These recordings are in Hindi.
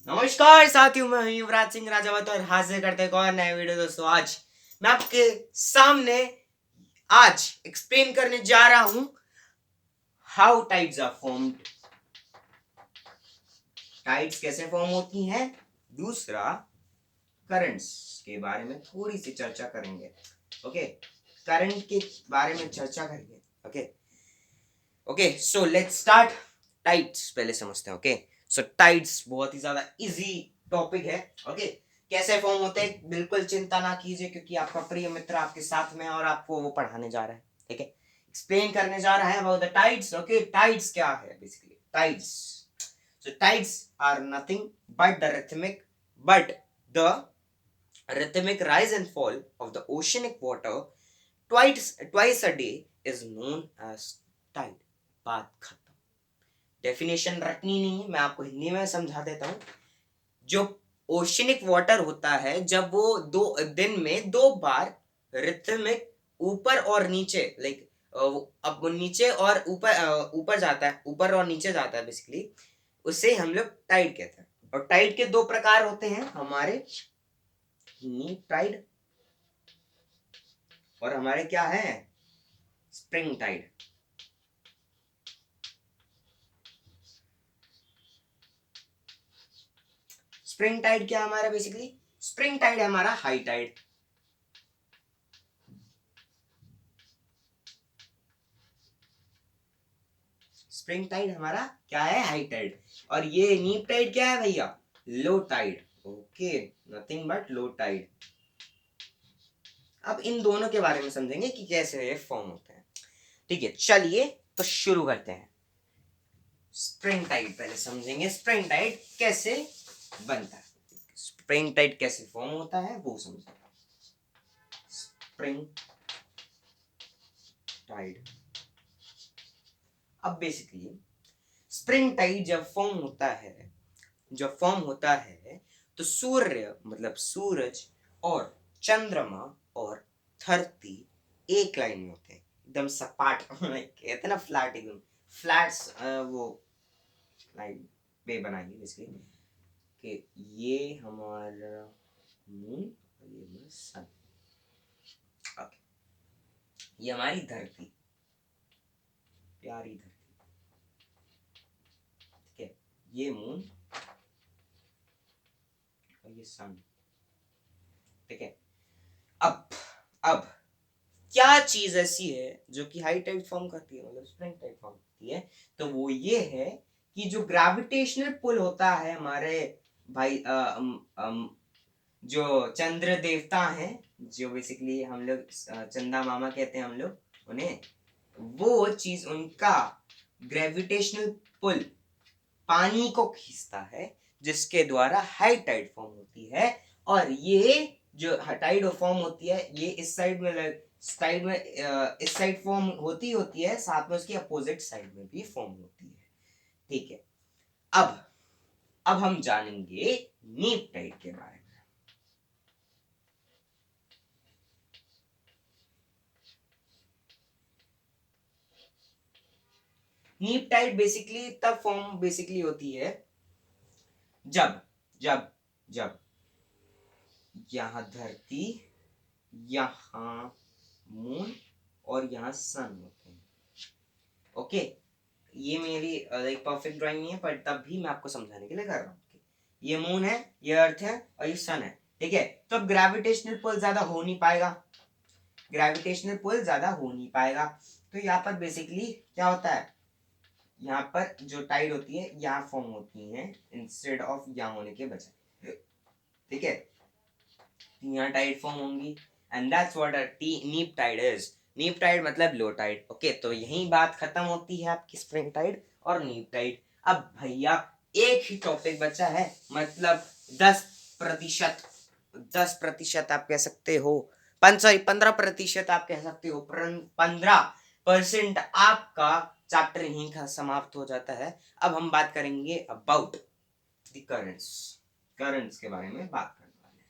नमस्कार साथियों, मैं हूं युवराज सिंह राजावत और हाजिर करते हैं एक और नए वीडियो। दोस्तों, आज मैं आपके सामने आज एक्सप्लेन करने जा रहा हूं how tides are formed. Tides कैसे फॉर्म होती हैं। दूसरा, करंट्स के बारे में थोड़ी सी चर्चा करेंगे। ओके, करंट के बारे में चर्चा करेंगे। Okay okay so let's start. Tides पहले समझते हैं। ओके सो टाइड्स बहुत ही ज्यादा इजी टॉपिक है। ओके कैसे फॉर्म होते हैं बिल्कुल चिंता ना कीजिए, क्योंकि आपका प्रिय मित्र आपके साथ में और आपको वो पढ़ाने जा रहा है। ठीक है, एक्सप्लेन करने जा रहा है about the tides. Okay, tides क्या है basically. Tides, so tides are nothing but the rhythmic rise and fall of the oceanic water twice a day is known as tide. बात खत्म। डेफिनेशन रटनी नहीं है, मैं आपको हिंदी में समझा देता हूँ। जो ओशनिक वाटर होता है, जब वो दो दिन में दो बार रिथमिक ऊपर और नीचे लाइक अब नीचे और ऊपर जाता है, ऊपर और नीचे जाता है बेसिकली, उसे हम लोग टाइड कहते हैं। और टाइड के दो प्रकार होते हैं हमारे, नीप टाइड और हमारे क्या है, स्प्रिंग टाइड। स्प्रिंग टाइड क्या हमारा बेसिकली, स्प्रिंग टाइड हमारा हाई टाइड। स्प्रिंग टाइड हमारा क्या है, हाई टाइड। और ये नीप टाइड क्या है भैया, low tide. Okay, nothing but low tide. अब इन दोनों के बारे में समझेंगे कि कैसे ये फॉर्म होते हैं। ठीक है, चलिए तो शुरू करते हैं। स्प्रिंग टाइड पहले समझेंगे, स्प्रिंग टाइड कैसे बनता है, स्प्रिंग टाइड कैसे फॉर्म होता है वो समझेंगे। स्प्रिंग टाइड, अब बेसिकली स्प्रिंग टाइड जब फॉर्म होता है तो सूर्य मतलब सूरज और चंद्रमा और धरती एक लाइन में होते हैं, एकदम सपाट कहते हैं ना, फ्लैट, एकदम फ्लैट्स वो लाइन पे बनाएंगे बेसिकली कि ये हमारा मून और ये हमारा सन। ओके, ये हमारी धरती, प्यारी धरती। ठीक है, ये मून और ये सन। ठीक है, अब अब क्या चीज ऐसी है जो कि हाई टाइड फॉर्म करती है, मतलब स्प्रिंग टाइड फॉर्म करती है, तो वो ये है कि जो ग्रेविटेशनल पुल होता है हमारे भाई जो चंद्र देवता हैं, जो बेसिकली हम लोग चंदा मामा कहते हैं हम लोग उन्हें, वो चीज उनका ग्रेविटेशनल पुल पानी को खींचता है, जिसके द्वारा हाई टाइड फॉर्म होती है। और ये जो टाइड फॉर्म होती है, ये इस साइड में इस साइड फॉर्म होती है, साथ में उसकी अपोजिट साइड में भी फॉर्म होती है। ठीक है, अब हम जानेंगे नीप टाइड के बारे में। नीप टाइड बेसिकली तब फॉर्म बेसिकली होती है जब जब जब यहां धरती, यहां मून और यहां सन होते हैं। ओके, ये मेरी एक परफेक्ट ड्राइंग नहीं है, पर तब भी मैं आपको समझाने के लिए कर रहा हूँ। ये मून है, ये अर्थ है और ये सन है। ठीक है, तो अब ग्रेविटेशनल पुल ज्यादा हो नहीं पाएगा, ग्रेविटेशनल पुल ज्यादा हो नहीं पाएगा। तो यहाँ पर बेसिकली क्या होता है, यहाँ पर जो टाइड होती है यहाँ फॉर्म होती है इंस्टेड ऑफ यहाँ होने के बजाय। ठीक है, यहाँ टाइड फॉर्म होंगी एंड दैट्स व्हाट अ नीप टाइड इज। नीप टाइड मतलब लो टाइड। ओके, तो यही बात खत्म होती है आपकी स्प्रिंग टाइड और नीप टाइड। अब भैया एक ही टॉपिक बचा है, मतलब 10%, 10% आप कह सकते हो, 15% आप कह सकते हो, 15% आपका चैप्टर यहीं का समाप्त हो जाता है। अब हम बात करेंगे अबाउट द करंट्स, करंट्स के बारे में बात करने वाले हैं।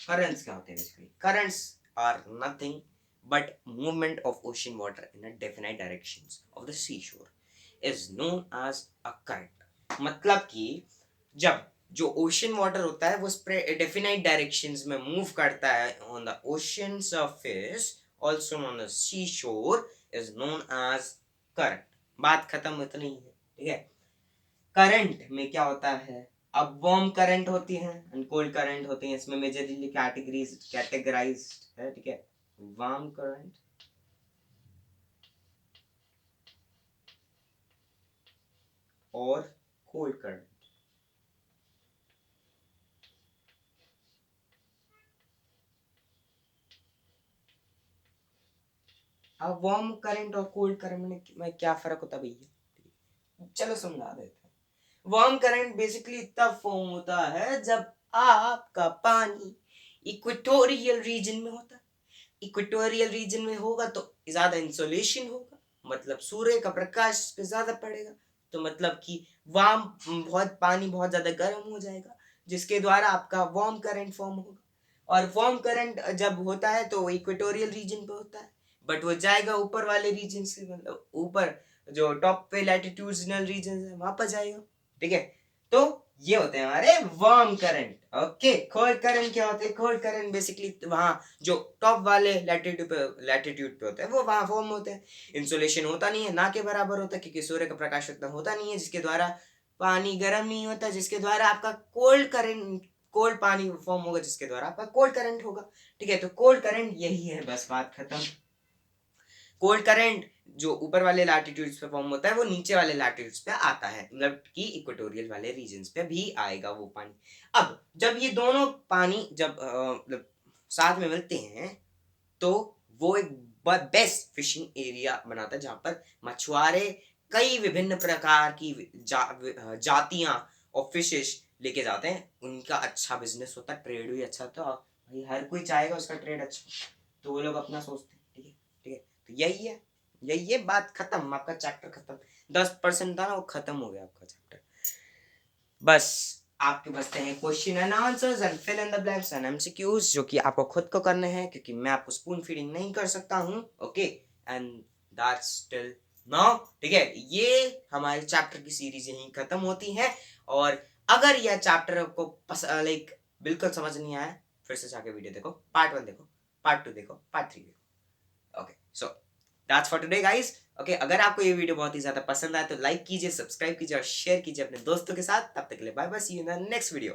करंट्स क्या होते हैं basically, currents are nothing but movement of ocean water in a definite directions of the seashore. is known as a current। मतलब कि जब जो ओशन वाटर होता है वो डेफिनाइट डायरेक्शंस में मूव करता है on the ocean surface, also known as sea shore, is known as current. बात खत्म इतनी ही है, ठीक है। करंट में क्या होता है, अब वार्म करंट होती है एंड कोल्ड करंट होते हैं। इसमें मेजरली कैटेगराइज्ड है, ठीक है। वार्म करंट और कोल्ड करंट। अब वार्म करंट और कोल्ड करंट में क्या फर्क होता है भैया, चलो समझा देते हैं। वार्म करंट बेसिकली तब फॉर्म होता है जब आपका पानी इक्वेटोरियल रीजन में होता है। इक्वेटोरियल रीजन में होगा तो ज्यादा इंसोलेशन होगा, मतलब सूर्य का प्रकाश पे ज्यादा पड़ेगा, तो मतलब कि पानी बहुत ज्यादा गर्म हो जाएगा, जिसके द्वारा आपका वार्म करंट फॉर्म होगा। और वार्म करंट जब होता है तो इक्वेटोरियल रीजन पे होता है, बट वो जाएगा ऊपर वाले रीजन से, मतलब ऊपर जो टॉप पे लैटिट्यूडनल रीजन है वहां पर जाएगा, ठीक है। तो ये होते हैं हमारे warm current. Okay, cold current क्या होते हैं, कोल्ड करंट बेसिकली वहां जो टॉप वाले लैटिट्यूड पे होते हैं वो वहां फॉर्म होते हैं। इंसुलेशन होता नहीं है, ना के बराबर होता है, क्योंकि सूर्य का प्रकाश उतना होता नहीं है, जिसके द्वारा पानी गर्म नहीं होता, जिसके द्वारा आपका कोल्ड करंट, कोल्ड पानी फॉर्म होगा, जिसके द्वारा आपका कोल्ड करंट होगा, ठीक है। तो कोल्ड करंट यही है, बस बात खत्म। कोल्ड करंट जो ऊपर वाले लैटिट्यूड्स पे फॉर्म होता है वो नीचे वाले लैटिट्यूड्स पे आता है, मतलब कि इक्वेटोरियल वाले रीजन्स पे भी आएगा वो पानी। अब जब ये दोनों पानी जब मतलब साथ में मिलते हैं तो वो एक बेस्ट फिशिंग एरिया बनाता है, जहां पर मछुआरे कई विभिन्न प्रकार की जातियां और फिशेस लेके जाते हैं। उनका अच्छा बिजनेस होता है, ट्रेड भी अच्छा होता है, और भाई हर कोई चाहेगा उसका ट्रेड अच्छा, तो वो लोग अपना सोचते हैं, ठीक है, ठीक है। तो यही है, बात खत्म, आपका चैप्टर खत्म। 10% था ना, वो खत्म हो गया आपका चैप्टर। बस आपके बचते हैं question and answers and fill in the blanks and MCQs, जो कि आपको खुद को करने हैं, क्योंकि मैं आपको स्पून फीडिंग नहीं कर सकता हूँ। Okay, and that's till now, ठीक है। ये हमारे चैप्टर की सीरीज यहीं खत्म होती है, और अगर यह चैप्टर आपको लाइक बिल्कुल समझ नहीं आया, फिर से जाके वीडियो देखो, पार्ट 1 देखो, पार्ट 2 देखो, पार्ट 3 देखो। Okay, so that's for today guys. Okay, अगर आपको ये वीडियो बहुत ही ज्यादा पसंद आए तो लाइक कीजिए, सब्सक्राइब कीजिए और शेयर कीजिए अपने दोस्तों के साथ। तब तक के लिए bye bye, see you in the next video.